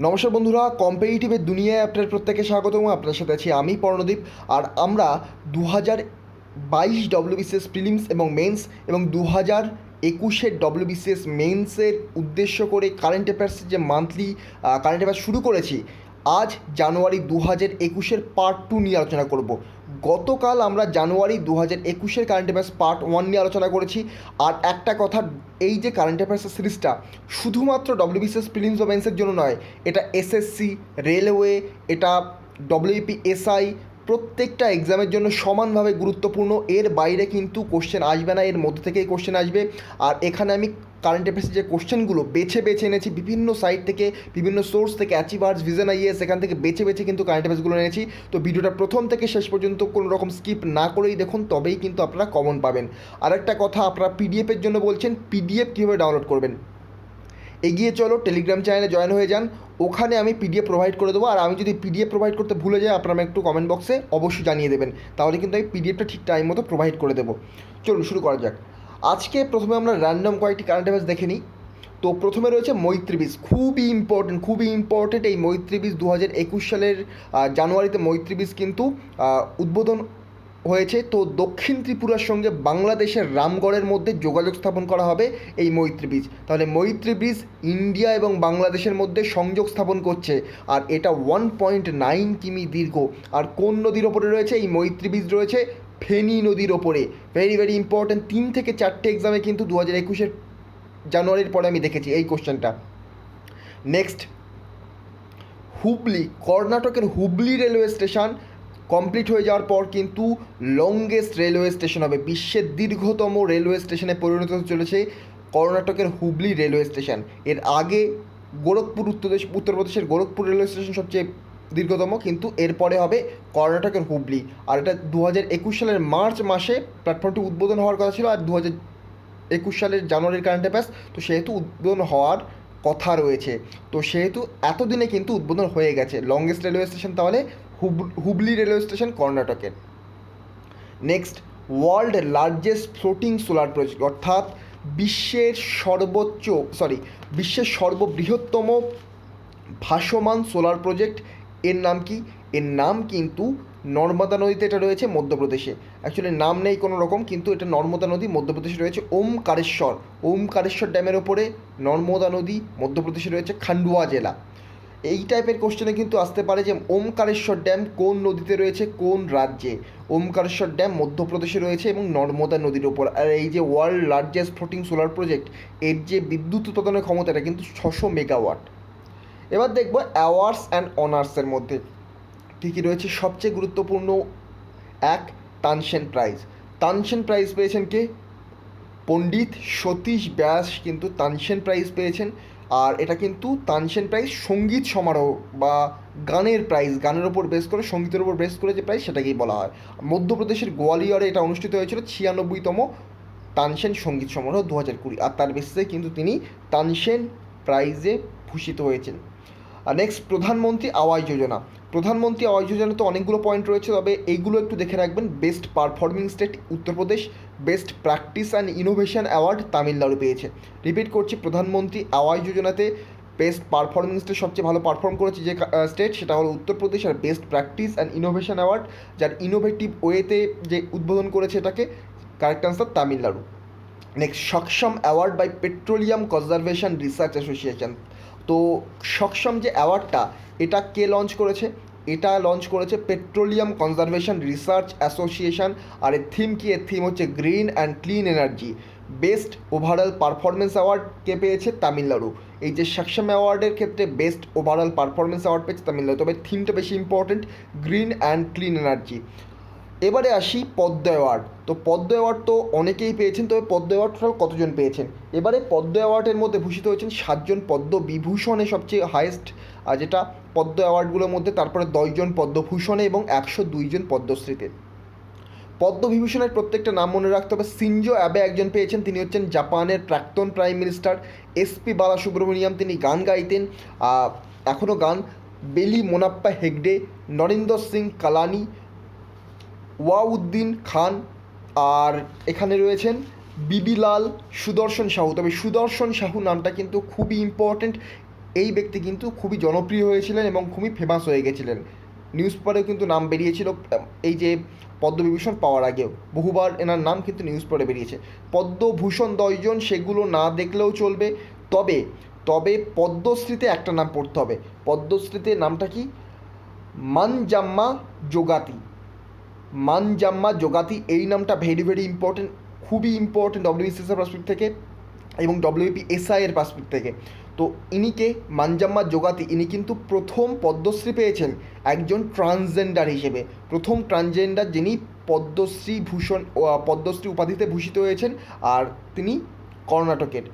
নমস্কার বন্ধুরা, কম্পিটিটিভের দুনিয়ায় আপনার প্রত্যেকে স্বাগতম। আপনার সাথে আছি আমি পর্ণদীপ। আর আমরা 2022 ডব্লিউবিসিএস প্রিলিমস এবং মেন্স এবং 2021 ডব্লিউবিসিএস মেন্সের উদ্দেশ্য করে কারেন্ট অ্যাফেয়ার্সের যে মান্থলি কারেন্ট অ্যাফেয়ার্স শুরু করেছি, আজ জানুয়ারি 2021 পার্ট 2 নিয়ে আলোচনা করব। গতকাল আমরা জানুয়ারি 2021 কারেন্ট অ্যাফেয়ার্স পার্ট 1 নিয়ে আলোচনা করেছি। আর একটা কথা, এই যে কারেন্ট অ্যাফেয়ার্সের সিরিজটা শুধুমাত্র ডব্লিউবিসিএস প্রিলিমস ও মেন্সের জন্য নয়, এটা এসএসসি, রেলওয়ে, এটা ডব্লিউপি এসআই, প্রত্যেকটা এক্সামের জন্য সমানভাবে গুরুত্বপূর্ণ। এর বাইরে কিন্তু কোশ্চেন আসবে না, এর মধ্যে থেকেই কোশ্চেন আসবে। আর এখানে আমি কারেন্ট অ্যাফেয়ার্সের যে কোশ্চেনগুলো বেছে বেছে এনেছি বিভিন্ন সাইট থেকে, বিভিন্ন সোর্স থেকে, অ্যাচিভার্স, ভিশন আইএস, এখান থেকে বেছে বেছে কিন্তু কারেন্ট অ্যাফেয়ার্সগুলো এনেছি। তো ভিডিওটা প্রথম থেকে শেষ পর্যন্ত কোনো রকম স্কিপ না করেই দেখুন, তবেই কিন্তু আপনারা কমন পাবেন। আরেকটা কথা, আপনারা পিডিএফের জন্য বলছেন, পিডিএফ কীভাবে ডাউনলোড করবেন? এগিয়ে চলো টেলিগ্রাম চ্যানেলে জয়েন হয়ে যান, ওখানে আমি পিডিএফ প্রোভাইড করে দেবো। আর আমি যদি পিডিএফ প্রোভাইড করতে ভুলে যাই, আপনারা একটু কমেন্ট বক্সে অবশ্যই জানিয়ে দেবেন, তাহলে কিন্তু আমি পিডিএফটা ঠিক টাইম মতো প্রোভাইড করে দেবো। চলুন শুরু করা যাক। আজকে প্রথমে আমরা র্যান্ডম কয়েকটি কারেন্ট অ্যাফেয়ার্স দেখে নিই। তো প্রথমে রয়েছে মৈত্রী বীজ, খুবই ইম্পর্টেন্ট এই মৈত্রী বীজ। 2021 সালের জানুয়ারিতে মৈত্রী বীজ কিন্তু উদ্বোধন হয়েছে। তো দক্ষিণ ত্রিপুরার সঙ্গে বাংলাদেশের রামগড়ের মধ্যে যোগাযোগ স্থাপন করা হবে এই মৈত্রী ব্রিজ। তাহলে মৈত্রী ব্রিজ ইন্ডিয়া এবং বাংলাদেশের মধ্যে সংযোগ স্থাপন করছে। আর এটা 1.9 কিমি দীর্ঘ। আর কোন নদীর ওপরে রয়েছে এই মৈত্রী ব্রিজ? রয়েছে ফেনী নদীর ওপরে। Very very important. 3 থেকে 4টে এক্সামে কিন্তু 2021 জানুয়ারির পরে আমি দেখেছি এই কোশ্চেনটা। নেক্সট, হুবলি, কর্ণাটকের হুবলি রেলওয়ে স্টেশন কমপ্লিট হয়ে যাওয়ার পর কিন্তু লংগেস্ট রেলওয়ে স্টেশন হবে, বিশ্বের দীর্ঘতম রেলওয়ে স্টেশনে পরিণত হতে চলেছে কর্ণাটকের হুবলি রেলওয়ে স্টেশন। এর আগে গোরখপুর, উত্তরপ্রদেশের গোরখপুর রেলওয়ে স্টেশন সবচেয়ে দীর্ঘতম, কিন্তু এরপরে হবে কর্ণাটকের হুবলি। আর এটা 2021 সালের মার্চ মাসে প্ল্যাটফর্মটি উদ্বোধন হওয়ার কথা ছিল, আর 2021 সালের জানুয়ারির কারেন্ট অ্যাফেয়ার্স, তো সেহেতু উদ্বোধন হওয়ার কথা রয়েছে। তো সেহেতু এতদিনে কিন্তু উদ্বোধন হয়ে গেছে লংগেস্ট রেলওয়ে স্টেশন, তাহলে হুবলি রেলওয়ে স্টেশন কর্ণাটকের। Next, world largest floating solar project, অর্থাৎ বিশ্বের সর্ববৃহত্তম ভাসমান সোলার প্রজেক্ট। এর নাম কি? এর নাম কিন্তু নর্মদা নদীতে, এটা রয়েছে মধ্যপ্রদেশে। অ্যাকচুয়ালি নাম নেই কোনো রকম, কিন্তু এটা নর্মদা নদী মধ্যপ্রদেশে রয়েছে। ওমকারেশ্বর ড্যামের ওপরে নর্মদা নদী মধ্যপ্রদেশে রয়েছে, খান্ডুয়া জেলা। এই টাইপের কোশ্চেনে কিন্তু আসতে পারে যে ওমকারেশ্বর ড্যাম কোন নদীতে রয়েছে, কোন রাজ্যে? ওমকারেশ্বর ড্যাম মধ্যপ্রদেশে রয়েছে এবং নর্মদা নদীর ওপর। আর এই যে world largest floating solar project, এর যে বিদ্যুৎ উৎপাদনের ক্ষমতা, এটা কিন্তু 600 মেগাওয়াট। এবার দেখব অ্যাওয়ার্ডস অ্যান্ড অনার্সের মধ্যে কী কী রয়েছে। সবচেয়ে গুরুত্বপূর্ণ এক, তানসেন প্রাইজ। তানসেন প্রাইজ পেয়েছেন কে? পণ্ডিত সতীশ ব্যাস কিন্তু তানসেন প্রাইজ পেয়েছেন। আর এটা কিন্তু তানসেন প্রাইজ সঙ্গীত সমারোহ বা গানের প্রাইজ, গানের ওপর বেস করে, সঙ্গীতের ওপর বেস করে যে প্রাইজ, সেটাকেই বলা হয়। মধ্যপ্রদেশের গোয়ালিয়রে এটা অনুষ্ঠিত হয়েছিল 96তম তানসেন সঙ্গীত সমারোহ 2020। আর তার বেসিসে কিন্তু তিনি তানসেন প্রাইজে ভূষিত হয়েছেন। আর নেক্সট, প্রধানমন্ত্রী আবাস যোজনা। প্রধানমন্ত্রী আবাস যোজনা তো অনেকগুলো পয়েন্ট রয়েছে, তবে এইগুলো একটু দেখে রাখবেন। Best performing state Uttar Pradesh, best practice and innovation award Tamil Nadu পেয়েছে। রিপিট করছি, প্রধানমন্ত্রী আবাস যোজনাতে বেস্ট পারফর্মিং স্টেট, সবচেয়ে ভালো পারফর্ম করেছে যে স্টেট, সেটা হলো উত্তরপ্রদেশ। আর best practice and innovation award, যার ইনোভেটিভ ওয়েতে যে উদ্বোধন করেছে এটাকে, correct answer Tamil Nadu. Next, Saksham award by petroleum conservation research association. তো সক্ষম যে অ্যাওয়ার্ডটা, এটা কে লঞ্চ করেছে? এটা লঞ্চ করেছে পেট্রোলিয়াম কনজারভেশন রিসার্চ অ্যাসোসিয়েশন। আর এর থিম কি? এর থিম হচ্ছে green and clean energy. Best overall performance award কে পেয়েছে? তামিলনাড়ু। এই যে সক্ষম অ্যাওয়ার্ডের ক্ষেত্রে বেস্ট ওভারঅল পারফরমেন্স অ্যাওয়ার্ড পেয়েছে তামিলনাড়ু, তবে থিমটা বেশি important, green and clean energy. এবারে আসি পদ্ম অ্যাওয়ার্ড। তো পদ্ম অ্যাওয়ার্ড তো অনেকেই পেয়েছেন, তবে পদ্ম অ্যাওয়ার্ড টোটাল কতজন পেয়েছেন? এবারে পদ্ম অ্যাওয়ার্ডের মধ্যে ভূষিত হয়েছেন 7 জন। পদ্ম বিভূষণে সবচেয়ে হায়েস্ট যেটা পদ্ম অ্যাওয়ার্ডগুলোর মধ্যে, তারপরে 10 জন পদ্মভূষণে এবং 102 জন পদ্মশ্রীতে। পদ্মবিভূষণের প্রত্যেকটা নাম মনে রাখতে হবে। সিনজো অ্যাবে একজন পেয়েছেন, তিনি হচ্ছেন জাপানের প্রাক্তন প্রাইম মিনিস্টার। এসপি বালাসুব্রমণিয়াম, তিনি গান গাইতেন, এখনও গান। বেলি মোনাপ্পা হেগডে, নরেন্দ্র সিং কালানি, ওয়াউদ্দিন খান, আর এখানে রয়েছেন বিবিলাল সুদর্শন সাহু। তবে সুদর্শন সাহু নামটা কিন্তু খুবই ইম্পর্ট্যান্ট। এই ব্যক্তি কিন্তু খুবই জনপ্রিয় হয়েছিলেন এবং খুবই ফেমাস হয়ে গেছিলেন। নিউজ পেপারেও কিন্তু নাম বেরিয়েছিল এই যে পদ্মবিভূষণ পাওয়ার আগেও বহুবার এনার নাম কিন্তু নিউজ পেপারে বেরিয়েছে। পদ্মভূষণ 10জন, সেগুলো না দেখলেও চলবে। তবে তবে পদ্মশ্রীতে একটা নাম পড়তে হবে। পদ্মশ্রীতে নামটা কি? মানজাম্মা যোগাতি। মানজাম্মা যোগাতি, এই নামটা ভেরি ভেরি ইম্পর্টেন্ট, খুবই ইম্পর্টেন্ট ডব্লিউবিসিএস এর পার্সপেক্টিভ থেকে এবং WBSI এর পার্সপেক্টিভ থেকে। তো ইনিকে মানজাম্মা যোগাতি, ইনি কিন্তু প্রথম পদ্মশ্রী পেয়েছেন একজন ট্রান্সজেন্ডার হিসেবে, প্রথম ট্রান্সজেন্ডার যিনি পদ্মশ্রী উপাধিতে ভূষিত হয়েছেন। আর তিনি কর্ণাটকের,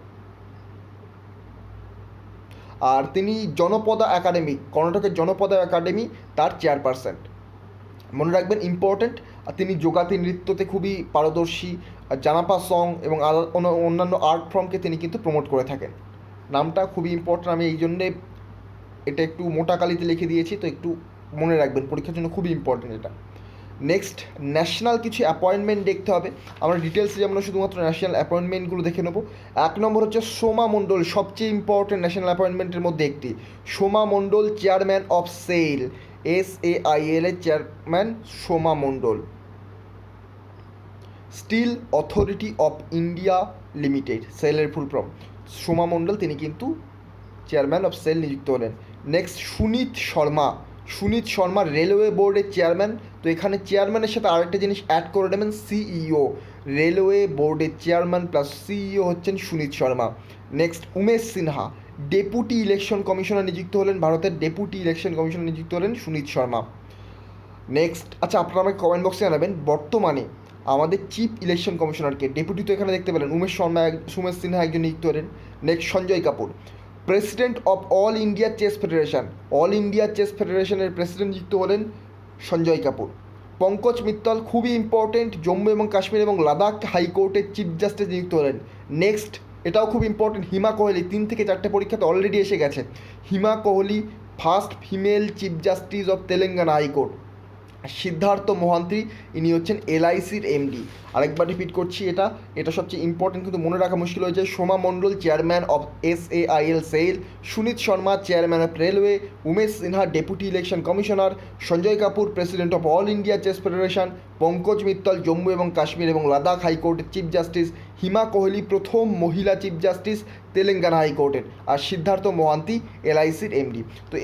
আর তিনি জনপদা একাডেমি, কর্ণাটকের জনপদা একাডেমি তার চেয়ারপারসন। মনে রাখবেন, ইম্পর্ট্যান্ট। আর তিনি যোগাতি নৃত্যতে খুবই পারদর্শী, জানাপা সং এবং অন্যান্য আর্ট ফর্মকে তিনি কিন্তু প্রমোট করে থাকেন। নামটা খুবই ইম্পর্ট্যান্ট, আমি এই জন্যে এটা একটু মোটা কালিতে লিখে দিয়েছি, তো একটু মনে রাখবেন, পরীক্ষার জন্য খুবই ইম্পর্ট্যান্ট এটা। নেক্সট, ন্যাশনাল কিছু অ্যাপয়েন্টমেন্ট দেখতে হবে। আমরা ডিটেলসে যেমন শুধুমাত্র ন্যাশনাল অ্যাপয়েন্টমেন্টগুলো দেখে নেবো। 1 নম্বর হচ্ছে সোমা মণ্ডল, সবচেয়ে ইম্পর্ট্যান্ট ন্যাশনাল অ্যাপয়েন্টমেন্টের মধ্যে একটি। Soma Mondal, chairman of SAIL, SAIL এর chairman Soma Mondal. Steel authority of India limited, সেলের ফুল ফর্ম। সোমা মণ্ডল তিনি কিন্তু চেয়ারম্যান অফ SAIL নিযুক্ত হলেন। নেক্সট, সুনীত শর্মা। সুনীত শর্মা রেলওয়ে বোর্ডের চেয়ারম্যান। তো এখানে চেয়ারম্যানের সাথে আরেকটা জিনিস অ্যাড করে নেবেন, CEO। রেলওয়ে বোর্ডের চেয়ারম্যান প্লাস CEO হচ্ছেন Sunit Sharma. Next, Umesh Sinha, deputy election commissioner নিযুক্ত হলেন, ভারতের ডেপুটি ইলেকশন কমিশনার নিযুক্ত হলেন সুনীত শর্মা। নেক্সট, আচ্ছা আপনারা আমাকে কমেন্ট বক্সে জানাবেন বর্তমানে আমাদের চিফ ইলেকশন কমিশনারকে, ডেপুটি তো এখানে দেখতে পেলেন, উমেশ সিনহা একজন নিযুক্ত হলেন। Next, Sanjay Kapoor, president of all India chess federation, all India chess ফেডারেশনের প্রেসিডেন্ট নিযুক্ত হলেন সঞ্জয় কাপুর। পঙ্কজ মিত্তল, খুবই ইম্পর্টেন্ট, জম্মু এবং কাশ্মীর এবং লাদাখ হাইকোর্টের চিফ জাস্টিস নিযুক্ত হলেন। নেক্সট, এটাও খুব ইম্পর্টেন্ট, হিমা কোহলি, 3 থেকে 4টে পরীক্ষাতে অলরেডি এসে গেছে। Hima Kohli, first female chief justice of Telangana high court. Siddhartha Mohanty, ইনি হচ্ছেন LICর MD। আরেকবার রিপিট করছি, এটা সবচেয়ে ইম্পর্টেন্ট, কিন্তু মনে রাখা মুশকিল হয়েছে। Soma Mondal, chairman of SAIL, Sunit Sharma, chairman of railway, Umesh Sinha, deputy election commissioner, Sanjay Kapoor, president of all India chess federation, Pankaj Mittal, Jammu এবং কাশ্মীর এবং লাদাখ হাইকোর্টের চিফ জাস্টিস, হিমা কোহলি, প্রথম মহিলা চিফ জাস্টিস তেলেঙ্গানা হাইকোর্টের, আর সিদ্ধার্থ মহান্তি LICর MD। তো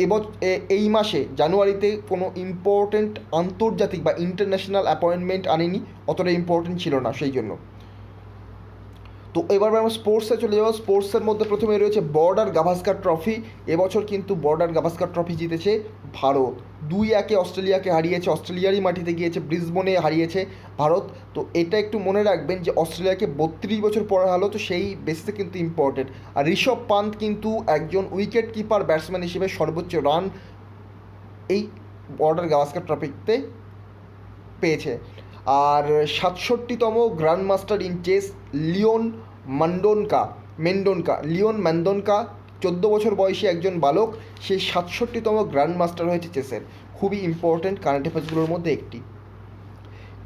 এই মাসে জানুয়ারিতে কোনো ইম্পর্টেন্ট আন্তর্জাতিক বা ইন্টারন্যাশনাল অ্যাপয়েন্টমেন্ট আনেনি, অতটা ইম্পর্টেন্ট ছিল না সেই জন্য। তো এবার আমরা স্পোর্টসে চলে যাবো। স্পোর্টসের মধ্যে প্রথমে রয়েছে বর্ডার গাভাস্কার ট্রফি। এবছর কিন্তু বর্ডার গাভাস্কার ট্রফি জিতেছে ভারত, 2-1 অস্ট্রেলিয়াকে হারিয়েছে, অস্ট্রেলিয়ারই মাটিতে গিয়েছে, ব্রিসবেনে হারিয়েছে ভারত। তো এটা একটু মনে রাখবেন যে অস্ট্রেলিয়াকে 32 বছর পরে হারালো, তো সেই বেসিসে কিন্তু ইম্পর্টেন্ট। আর ঋষভ পান্ত কিন্তু একজন উইকেট কিপার ব্যাটসম্যান হিসেবে সর্বোচ্চ রান এই বর্ডার গাভাস্কার ট্রফিতে পেয়েছে। আর 67তম grand master in chess Leon Mendonca 14 বছর বয়সী একজন বালক, সে 67তম গ্র্যান্ড মাস্টার হয়েছে চেসের। খুবই ইম্পর্টেন্ট কারেন্ট অ্যাফেয়ার্সগুলোর মধ্যে একটি।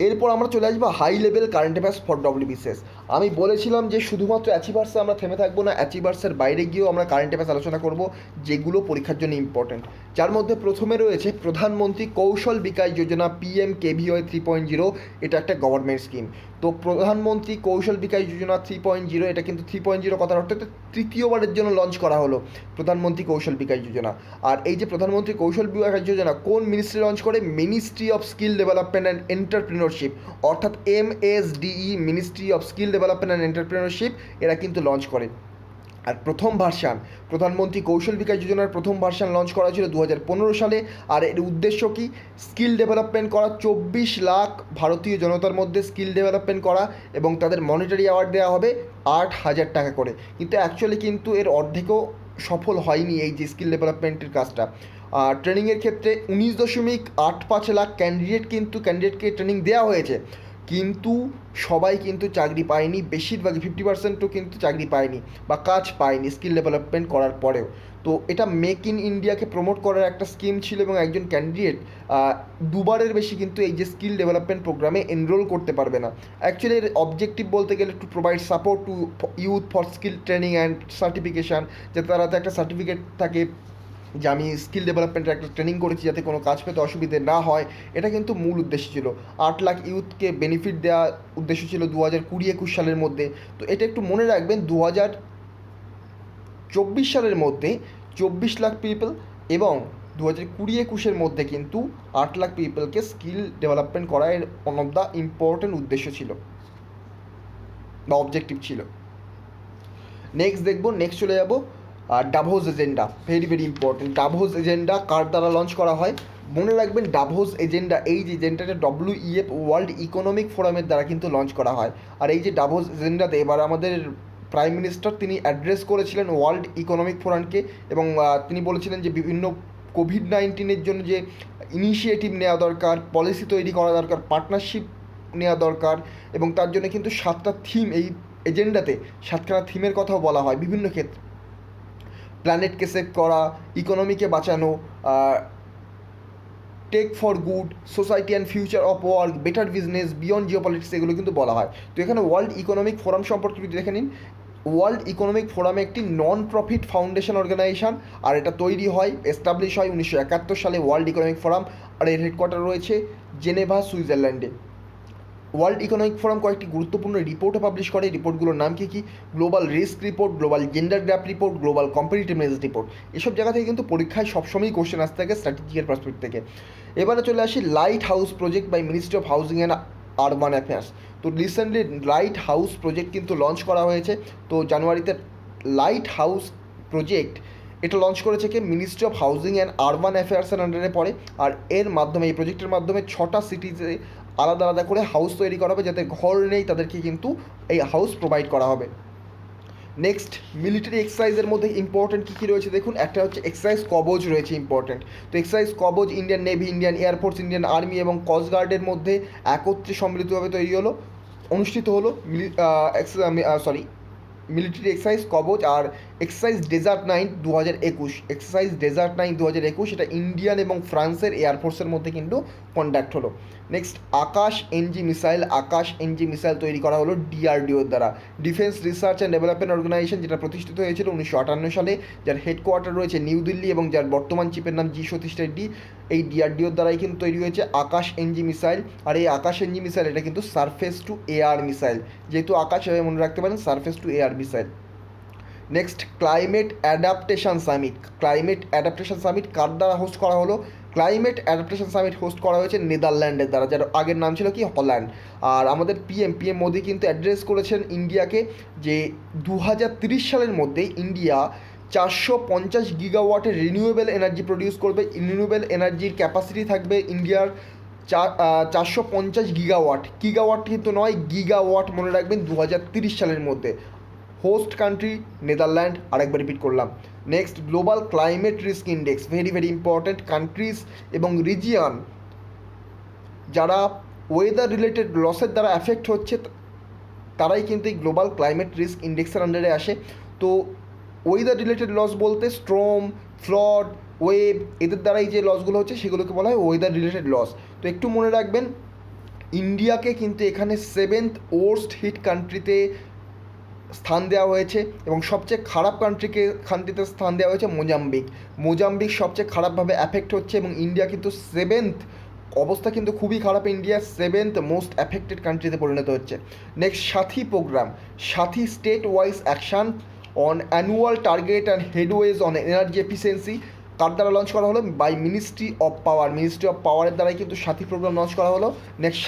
এরপর আমরা চলে আসবো high level current affairs for WBCS। আমি বলেছিলাম যে শুধুমাত্র অ্যাচিভার্সে আমরা থেমে থাকবো না, অ্যাচিভার্সের বাইরে গিয়েও আমরা কারেন্ট অ্যাফেয়ার্স আলোচনা করব যেগুলো পরীক্ষার জন্য ইম্পর্টেন্ট। যার মধ্যে প্রথমে রয়েছে প্রধানমন্ত্রী কৌশল বিকাশ যোজনা, PMKVY 3.0। এটা একটা গভর্নমেন্ট স্কিম। তো প্রধানমন্ত্রী কৌশল বিকাশ যোজনা 3.0, এটা কিন্তু 3.0 কথার অর্থ তৃতীয়বারের জন্য লঞ্চ করা হলো প্রধানমন্ত্রী কৌশল বিকাশ যোজনা। আর এই যে প্রধানমন্ত্রী কৌশল বিকাশ যোজনা কোন মিনিস্ট্রি লঞ্চ করে? Ministry of skill development and entrepreneurship, অর্থাৎ MSDE, ministry of skill development and entrepreneurship, এরা কিন্তু লঞ্চ করে। আর প্রথম ভার্সান প্রধানমন্ত্রী কৌশল বিকাশ যোজনার প্রথম ভার্সান লঞ্চ করা ছিল 2015 সালে। আর এর উদ্দেশ্য কি? স্কিল ডেভেলপমেন্ট করা, 24 লাখ ভারতীয় জনতার মধ্যে স্কিল ডেভেলপমেন্ট করা, এবং তাদের মনিটারি অ্যাওয়ার্ড দেওয়া হবে 8,000 টাকা করে। কিন্তু অ্যাকচুয়ালি কিন্তু এর অর্ধেকও সফল হয়নি এই যে স্কিল ডেভেলপমেন্টের কাজটা। ট্রেনিংয়ের ক্ষেত্রে 19.85 লাখ ক্যান্ডিডেটকে ট্রেনিং দেওয়া হয়েছে, কিন্তু সবাই কিন্তু চাকরি পায়নি, বেশিরভাগই 50%ও কিন্তু চাকরি পায়নি বা কাজ পায়নি স্কিল ডেভেলপমেন্ট করার পরেও। তো এটা মেক ইন ইন্ডিয়াকে প্রমোট করার একটা স্কিম ছিল এবং একজন ক্যান্ডিডেট দুবারের বেশি কিন্তু এই যে স্কিল ডেভেলপমেন্ট প্রোগ্রামে এনরোল করতে পারবে না। অ্যাকচুয়ালি এর অবজেক্টিভ বলতে গেলে to provide support to youth for skill training and certification, যাতে তার হাতে একটা সার্টিফিকেট থাকে যে আমি স্কিল ডেভেলপমেন্টের একটা ট্রেনিং করেছি, যাতে কোনো কাজ পেতে অসুবিধে না হয়। এটা কিন্তু মূল উদ্দেশ্য ছিল। 8 লাখ ইউথকে বেনিফিট দেওয়া উদ্দেশ্য ছিল 2020-21 সালের মধ্যে। তো এটা একটু মনে রাখবেন, 2024 সালের মধ্যে 24 লাখ পিপল এবং 2020-21 মধ্যে কিন্তু 8 লাখ পিপলকে স্কিল ডেভেলপমেন্ট করা এর ওয়ান অফ দ্য ইম্পর্টেন্ট উদ্দেশ্য ছিল বা অবজেক্টিভ ছিল। নেক্সট দেখবো, নেক্সট চলে যাবো Davos agenda. Very very important. Davos agenda কার দ্বারা লঞ্চ করা হয়? মনে রাখবেন, ডাভোস এজেন্ডা, এই যে এজেন্ডাটা WEF ওয়ার্ল্ড ইকোনমিক ফোরামের দ্বারা কিন্তু লঞ্চ করা হয়। আর এই যে ডাভোস এজেন্ডাতে এবার আমাদের প্রাইম মিনিস্টার তিনি অ্যাড্রেস করেছিলেন ওয়ার্ল্ড ইকোনমিক ফোরামকে এবং তিনি বলেছিলেন যে বিভিন্ন কোভিড-19 জন্য যে ইনিশিয়েটিভ নেওয়া দরকার, পলিসি তৈরি করা দরকার, পার্টনারশিপ নেওয়া দরকার, এবং তার জন্য কিন্তু 7টা থিম, এই এজেন্ডাতে 7খানা থিমের কথাও বলা হয় বিভিন্ন ক্ষেত্রে। প্ল্যানেটকে সেভ করা, ইকোনমিকে বাঁচানো, tech for good, society and future of work, better business, beyond geopolitics, এগুলো কিন্তু বলা হয়। তো এখানে ওয়ার্ল্ড ইকোনমিক ফোরাম সম্পর্কে যদি দেখে নিন, ওয়ার্ল্ড ইকোনমিক ফোরাম একটি নন প্রফিট ফাউন্ডেশন অর্গানাইজেশন, আর এটা তৈরি হয়, এস্টাবলিশ হয় 1971 সালে ওয়ার্ল্ড ইকোনমিক ফোরাম, আর এর হেডকোয়ার্টার রয়েছে জেনেভা, সুইজারল্যান্ডে। ওয়ার্ল্ড ইকোনমিক ফোরাম কয়েকটি গুরুত্বপূর্ণ রিপোর্টও পাবলিশ করে। রিপোর্টগুলোর নাম কী? Global risk report, global gender gap report, global competitiveness report. এসব জায়গা থেকে কিন্তু পরীক্ষায় সবসময়ই কোশ্চেন আসতে থাকে স্ট্র্যাটেজিকের পার্সপেক্টিভ থেকে। এবারে চলে আসি light house project by ministry of housing and urban affairs. তো রিসেন্টলি লাইট হাউস প্রজেক্ট কিন্তু লঞ্চ করা হয়েছে। তো জানুয়ারিতে লাইট হাউস প্রজেক্ট এটা লঞ্চ করেছে কি? Ministry of housing and urban অ্যাফেয়ার্সের আন্ডারে পড়ে। আর এর মাধ্যমে, এই প্রজেক্টের মাধ্যমে 6টা সিটিতে আলাদা আলাদা করে হাউস তৈরি করা হবে, যাতে ঘর নেই তাদেরকে কিন্তু এই হাউস প্রোভাইড করা হবে। নেক্সট, মিলিটারি এক্সারসাইজের মধ্যে ইম্পর্টেন্ট কী কী রয়েছে দেখুন। একটা হচ্ছে এক্সারসাইজ কবচ রয়েছে ইম্পর্টেন্ট। তো এক্সারসাইজ কবচ Indian navy, Indian air force, Indian army এবং কোস্টগার্ডের মধ্যে একত্রে সম্মিলিতভাবে তৈরি হলো, অনুষ্ঠিত হলো মিলিটারি এক্সারসাইজ কবচ। আর exercise desert knight 2021, exercise desert knight 2021, এটা ইন্ডিয়ান এবং ফ্রান্সের এয়ারফোর্সের মধ্যে কিন্তু কন্ডাক্ট হলো। Next, Akash NG missile. Akash NG missile তৈরি করা হলো DRDOর দ্বারা, defence research and development organisation, যেটা প্রতিষ্ঠিত হয়েছিল 1958 সালে, যার হেডকোয়ার্টার রয়েছে নিউ দিল্লি এবং যার বর্তমান চিফের নাম জি সতীশ রেড্ডি। এই DRDOর দ্বারাই কিন্তু তৈরি হয়েছে আকাশ এনজি মিসাইল। আর এই আকাশ এনজি মিসাইল এটা কিন্তু সারফেস টু এয়ার মিসাইল, যেহেতু আকাশ মনে রাখতে পারেন, surface to air missile. Next, climate adaptation summit. Climate adaptation summit কার দ্বারা হোস্ট করা হলো? ক্লাইমেট অ্যাডাপ্টেশন সামিট হোস্ট করা হয়েছে নেদারল্যান্ডের দ্বারা, যার আগের নাম ছিল কি? হল্যান্ড। আর আমাদের পিএম মোদি কিন্তু অ্যাড্রেস করেছেন ইন্ডিয়াকে যে 2030 সালের মধ্যেই ইন্ডিয়া 450 গিগাওয়াটের রিনিউয়েবল এনার্জি প্রডিউস করবে। রিনিউয়েবল এনার্জির ক্যাপাসিটি থাকবে ইন্ডিয়ার 450 গিগাওয়াট। গিগাওয়াট কিন্তু নয়, গিগাওয়াট মনে রাখবেন, 2030 সালের মধ্যে। হোস্ট কান্ট্রি নেদারল্যান্ড, আরেকবার রিপিট করলাম। Next, global climate risk index, very very important. Countries এবং রিজিয়ন যারা ওয়েদার রিলেটেড লসের দ্বারা অ্যাফেক্ট হচ্ছে, তারাই কিন্তু এই গ্লোবাল ক্লাইমেট রিস্ক ইন্ডেক্সের আন্ডারে আসে। তো ওয়েদার রিলেটেড লস বলতে স্ট্রম, ফ্লড, ওয়েভ, এদের দ্বারাই যে লসগুলো হচ্ছে সেগুলোকে বলা হয় ওয়েদার রিলেটেড লস। তো একটু মনে রাখবেন, ইন্ডিয়াকে কিন্তু এখানে 7th ওয়ার্স্ট হিট কান্ট্রিতে স্থান দেওয়া হয়েছে এবং সবচেয়ে খারাপ কান্ট্রিতে স্থান দেওয়া হয়েছে মোজাম্বিক। মোজাম্বিক সবচেয়ে খারাপভাবে অ্যাফেক্ট হচ্ছে এবং ইন্ডিয়া কিন্তু 7th, অবস্থা কিন্তু খুবই খারাপ। ইন্ডিয়া 7th মোস্ট অ্যাফেক্টেড কান্ট্রিতে পরিণত হচ্ছে। Next, SATHEE program. SATHEE state wise action on annual target and headways on energy efficiency কার দ্বারা লঞ্চ করা হলো? By ministry of power. Ministry of পাওয়ারের দ্বারাই কিন্তু সাথী প্রোগ্রাম লঞ্চ করা হলো। নেক্সট,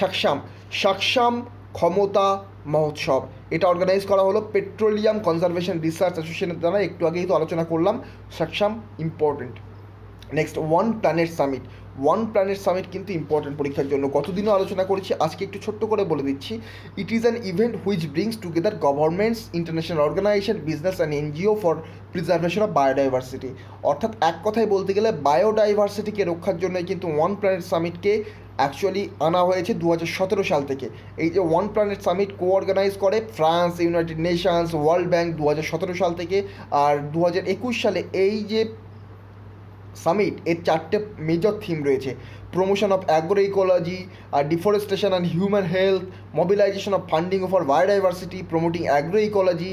সাকসাম ক্ষমতা মহোৎসব, এটা অর্গানাইজ করা হলো পেট্রোলিয়াম কনজারভেশন রিসার্চ অ্যাসোসিয়েশনের দ্বারা। একটু আগেই তো আলোচনা করলাম, Saksham important. Next, one planet summit. One planet summit কিন্তু ইম্পর্টেন্ট পরীক্ষার জন্য, কতদিনও আলোচনা করেছি, আজকে একটু ছোট্ট করে বলে দিচ্ছি। It is an event which brings together governments, international organisation, business and NGO for preservation of biodiversity. অর্থাৎ এক কথায় বলতে গেলে বায়োডাইভার্সিটিকে রক্ষার জন্যই কিন্তু ওয়ান প্ল্যানেট সামিটকে অ্যাকচুয়ালি আনা হয়েছে 2017 সাল থেকে। এই যে ওয়ান প্ল্যানেট সামিট অর্গানাইজ করে France, United Nations, world bank 2017 সাল থেকে। আর 2021 সালে এই যে সামিট, এর 4টে মেজর থিম রয়েছে: promotion of agro ecology, deforestation and human health, mobilisation of funding for biodiversity, promoting agro ecology,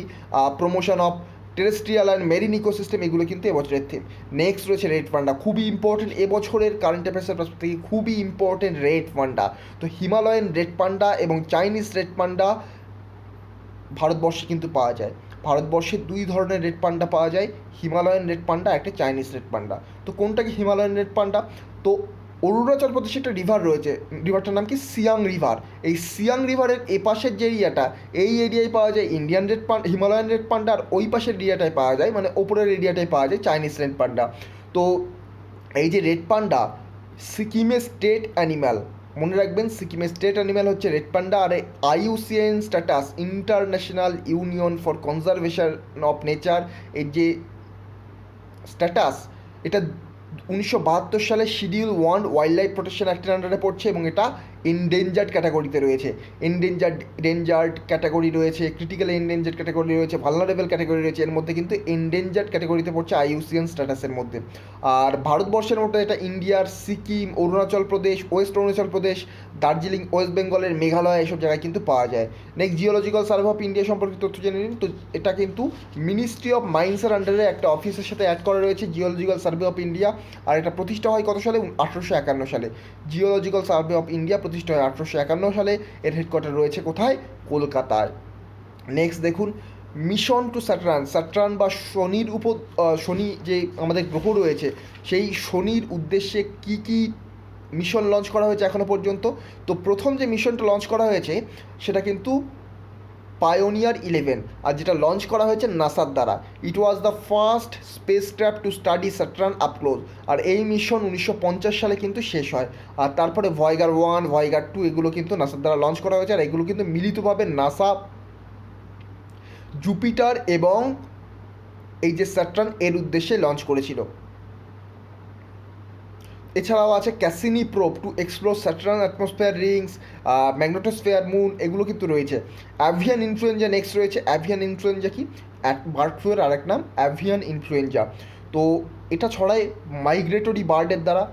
promotion of terrestrial and marine ecosystem. এগুলো কিন্তু এবছরের থিম। নেক্সট রয়েছে রেড পান্ডা, খুবই ইম্পর্টেন্ট এবছরের কারেন্ট অ্যাফেয়ার্সের পার্সপেক্টিভ থেকে খুবই ইম্পর্টেন্ট রেড পান্ডা। তো হিমালয়ান রেড পান্ডা এবং চাইনিজ রেড পান্ডা ভারতবর্ষে কিন্তু পাওয়া যায়। ভারতবর্ষে 2 ধরনের রেড পান্ডা পাওয়া যায়, হিমালয়ান রেড পান্ডা, একটা চাইনিজ রেড পান্ডা। তো কোনটা কি হিমালয়ান রেড পান্ডা? তো অরুণাচল প্রদেশে একটা রিভার রয়েছে, রিভারটার নাম কি সিয়াং রিভার। এই সিয়াং রিভারের এপাশের যে এরিয়াটা, এই এরিয়ায় পাওয়া যায় Indian red panda, Himalayan red panda. আর ওই পাশের এরিয়াটায় পাওয়া যায়, মানে ওপরের এরিয়াটায় পাওয়া যায় চাইনিজ রেড পান্ডা। তো এই যে রেড পান্ডা সিকিমের স্টেট অ্যানিম্যাল, মনে রাখবেন সিকিমের স্টেট অ্যানিম্যাল হচ্ছে রেড পান্ডা। আর IUCN status, international union for conservation of nature, এই যে স্ট্যাটাস, এটা 1972 সালে শিডিউল 1 ওয়াইল্ড লাইফ প্রোটেকশন অ্যাক্টের আন্ডারে পড়ছে এবং এটা এনডেঞ্জার্ড ক্যাটাগরিতে রয়েছে। এনডেঞ্জার্ড ক্যাটাগরি রয়েছে, ক্রিটিক্যাল এনডেঞ্জার্ড ক্যাটাগরি রয়েছে, ভালনারেবল ক্যাটাগরি রয়েছে। এর মধ্যে কিন্তু এনডেঞ্জার্ড ক্যাটাগরিতে পড়ছে আইইউসিএন স্ট্যাটাসের মধ্যে। আর ভারতবর্ষের মধ্যে এটা ইন্ডিয়ার সিকিম, অরুণাচল প্রদেশ, ওয়েস্ট অরুণাচল প্রদেশ, দার্জিলিং, ওয়েস্ট বেঙ্গলের মেঘালয়, এসব জায়গায় কিন্তু পাওয়া যায়। Next geological survey of India সম্পর্কিত তথ্য জেনে নিন। তো এটা কিন্তু মিনিস্ট্রি অফ মাইন্সের আন্ডারে একটা অফিসের সাথে অ্যাড করা রয়েছে, জিওলজিক্যাল সার্ভে অফ ইন্ডিয়া। আর এটা প্রতিষ্ঠা হয় কত সালে? 1851 সালে। জিওলজিক্যাল সার্ভে অফ ইন্ডিয়া প্রতিষ্ঠা হয় 1851 সালে। এর হেডকোয়ার্টার রয়েছে কোথায়? কলকাতায়। নেক্সট দেখুন, মিশন টু স্যাটার্ন। স্যাটার্ন বা শনির শনি যে আমাদের গ্রহ রয়েছে, সেই শনির উদ্দেশ্যে কি কি মিশন লঞ্চ করা হয়েছে এখনও পর্যন্ত? তো প্রথম যে মিশনটা লঞ্চ করা হয়েছে সেটা কিন্তু পায়োনিয়ার 11, আর যেটা লঞ্চ করা হয়েছে নাসার দ্বারা। It was the first space craft to study Saturn up close. আর এই মিশন 1950 সালে কিন্তু শেষ হয়। আর তারপরে ভয়েগার 1, ভয়েগার 2 এগুলো কিন্তু নাসার দ্বারা লঞ্চ করা হয়েছে। আর এগুলো কিন্তু মিলিতভাবে নাসা, জুপিটার এবং এই যে স্যাটার্ন এর উদ্দেশ্যে লঞ্চ করেছিল। এছাড়াও আছে Cassini probe to explore Saturn atmosphere Rings, magnetosphere, moon, এগুলো কিন্তু রয়েছে। অ্যাভিয়ান ইনফ্লুয়েঞ্জা নেক্সট রয়েছে। অ্যাভিয়ান ইনফ্লুয়েঞ্জা কি? বার্ড ফ্লুয়ের আরেক নাম অ্যাভিয়ান ইনফ্লুয়েঞ্জা। তো এটা ছড়ায় মাইগ্রেটরি বার্ডের দ্বারা।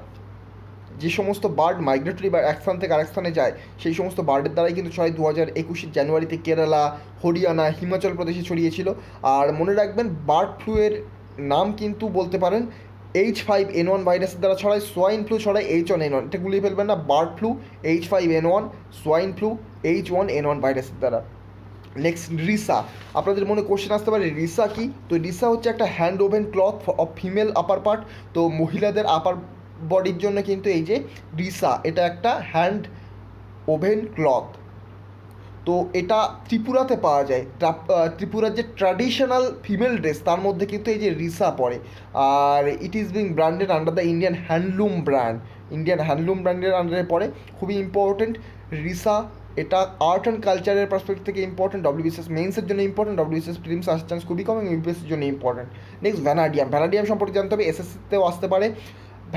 যে সমস্ত বার্ড মাইগ্রেটরি বা এক স্থান থেকে আরেক স্থানে যায়, সেই সমস্ত বার্ডের দ্বারাই কিন্তু ছড়ায়। 2021 জানুয়ারিতে কেরালা, হরিয়ানা, হিমাচল প্রদেশে ছড়িয়েছিল। আর মনে রাখবেন বার্ড ফ্লুয়ের নাম কিন্তু বলতে পারেন H5N1 ভাইরাসের দ্বারা ছড়ায়। সোয়াইন ফ্লু ছড়ায় H1N1, এটা গুলিয়ে ফেলবেন না। Bird flu H5N1, swine flu H1N1 ভাইরাসের দ্বারা। নেক্সট রিসা, আপনাদের মনে কোশ্চেন আসতে পারে রিসা কি? তো রিসা হচ্ছে একটা hand woven cloth of female upper part. তো মহিলাদের আপার বডির জন্য কিন্তু এই যে রিসা, এটা একটা হ্যান্ড ওভেন ক্লথ। তো এটা ত্রিপুরাতে পাওয়া যায়। ত্রিপুরার যে ট্র্যাডিশনাল ফিমেল ড্রেস, তার মধ্যে কিন্তু এই যে রিসা পড়ে। আর it is being branded under the Indian handloom brand. Indian handloom ব্র্যান্ডের আন্ডারে পড়ে। খুবই ইম্পর্টেন্ট রিসা। এটা আর্ট অ্যান্ড কালচারের পার্সপেক্টিভ থেকে ইম্পর্টেন্ট। ডব্লিউবিসিএস মেন্সের জন্য ইম্পর্টেন্ট, ডব্লিউবিসিএস প্রিলিমস আসার চান্স খুবই কম, এবং ইউপিএসসির জন্য ইম্পর্টেন্ট। Next vanadium. ভ্যানাডিয়াম সম্পর্কে জানতে হবে, এসএসসিতেও আসতে পারে।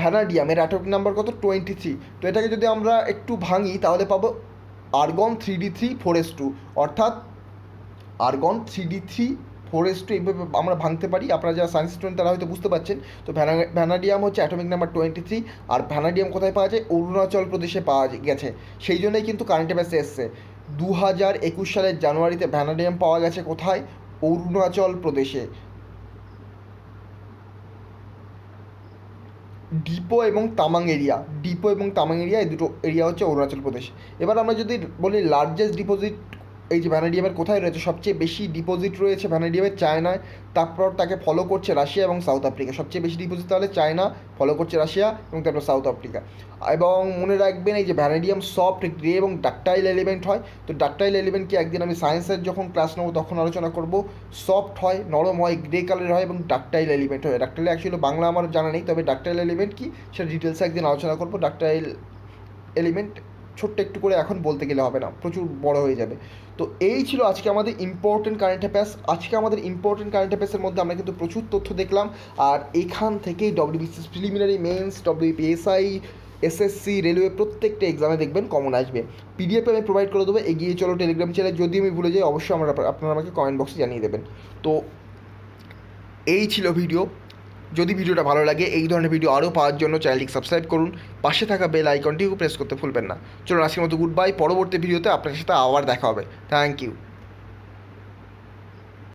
ভ্যানাডিয়ামের অ্যাটমিক নাম্বার কত? 23। তো এটাকে যদি আমরা একটু ভাঙি তাহলে পাবো আর্গন 3d3 4s2, অর্থাৎ আর্গন 3d3 4s2, এইভাবে আমরা ভাঙতে পারি। আপনারা যারা সায়েন্স স্টুডেন্ট তারা হয়তো বুঝতে পারছেন। তো ভ্যানাডিয়াম হচ্ছে অ্যাটমিক নাম্বার 23। আর ভ্যানাডিয়াম কোথায় পাওয়া যায়? অরুণাচল প্রদেশে পাওয়া গেছে। সেই জন্যই কিন্তু কারেন্ট অ্যাফেয়ার্সে এসছে 2021 সালের জানুয়ারিতে ভ্যানাডিয়াম পাওয়া গেছে কোথায়? অরুণাচল প্রদেশে। ডিপো এবং তামাং এরিয়া, ডিপো এবং তামাং এরিয়া, এই দুটো এরিয়া হচ্ছে অরুণাচল প্রদেশ। এবার আমরা যদি বলি লার্জেস্ট ডিপোজিট এই যে ভ্যানাডিয়ামের কোথায় রয়েছে, সবচেয়ে বেশি ডিপোজিট রয়েছে ভ্যানাডিয়ামের চায়নায়। তারপর তাকে ফলো করছে রাশিয়া এবং সাউথ আফ্রিকা। সবচেয়ে বেশি ডিপোজিট তাহলে চায়না, ফলো করছে রাশিয়া এবং তারপর সাউথ আফ্রিকা। এবং মনে রাখবেন এই যে ভ্যানাডিয়াম সফট, গ্রে এবং ডাকটাইল এলিমেন্ট হয়। তো ডাকটাইল এলিমেন্ট কি একদিন আমি সায়েন্সের যখন ক্লাস নেবো তখন আলোচনা করব। সফট হয়, নরম হয়, গ্রে কালারের হয় এবং ডাকটাইল এলিমেন্ট হয়। ডাকটাইল অ্যাকচুয়ালি বাংলা আমার জানা নেই, তবে ডাকটাইল এলিমেন্ট কি সেটা ডিটেলসে একদিন আলোচনা করবো। ডাকটাইল এলিমেন্ট ছোট্ট একটু করে এখন বলতে গেলে হবে না, প্রচুর বড় হয়ে যাবে। তো এই ছিল আজকে আমাদের ইম্পর্টেন্ট কারেন্ট অ্যাফেয়ার্স। আজকে আমাদের ইম্পর্টেন্ট কারেন্ট অ্যাফেয়ার্সের মধ্যে আমরা কিন্তু প্রচুর তথ্য দেখলাম। আর এখান থেকেই WBCS preliminary, mains, WPSI, SSC, railway প্রত্যেকটা এক্সামে দেখবেন কমন আসবে। পিডিএফ আমি প্রোভাইড করে দেবো। এগিয়ে চলো টেলিগ্রাম চ্যানেল, যদি আমি ভুলে যাই অবশ্যই আপনারা আমাকে কমেন্ট বক্সে জানিয়ে দেবেন। তো এই ছিল ভিডিও। যদি ভিডিওটা ভালো লাগে, এই ধরনের ভিডিও আরও পাওয়ার জন্য চ্যানেলটিকে সাবস্ক্রাইব করুন, পাশে থাকা বেল আইকনটিও প্রেস করতে ভুলবেন না। চলুন আজকের মতো গুড বাই। পরবর্তী ভিডিওতে আপনার সাথে আবার দেখা হবে। Thank you.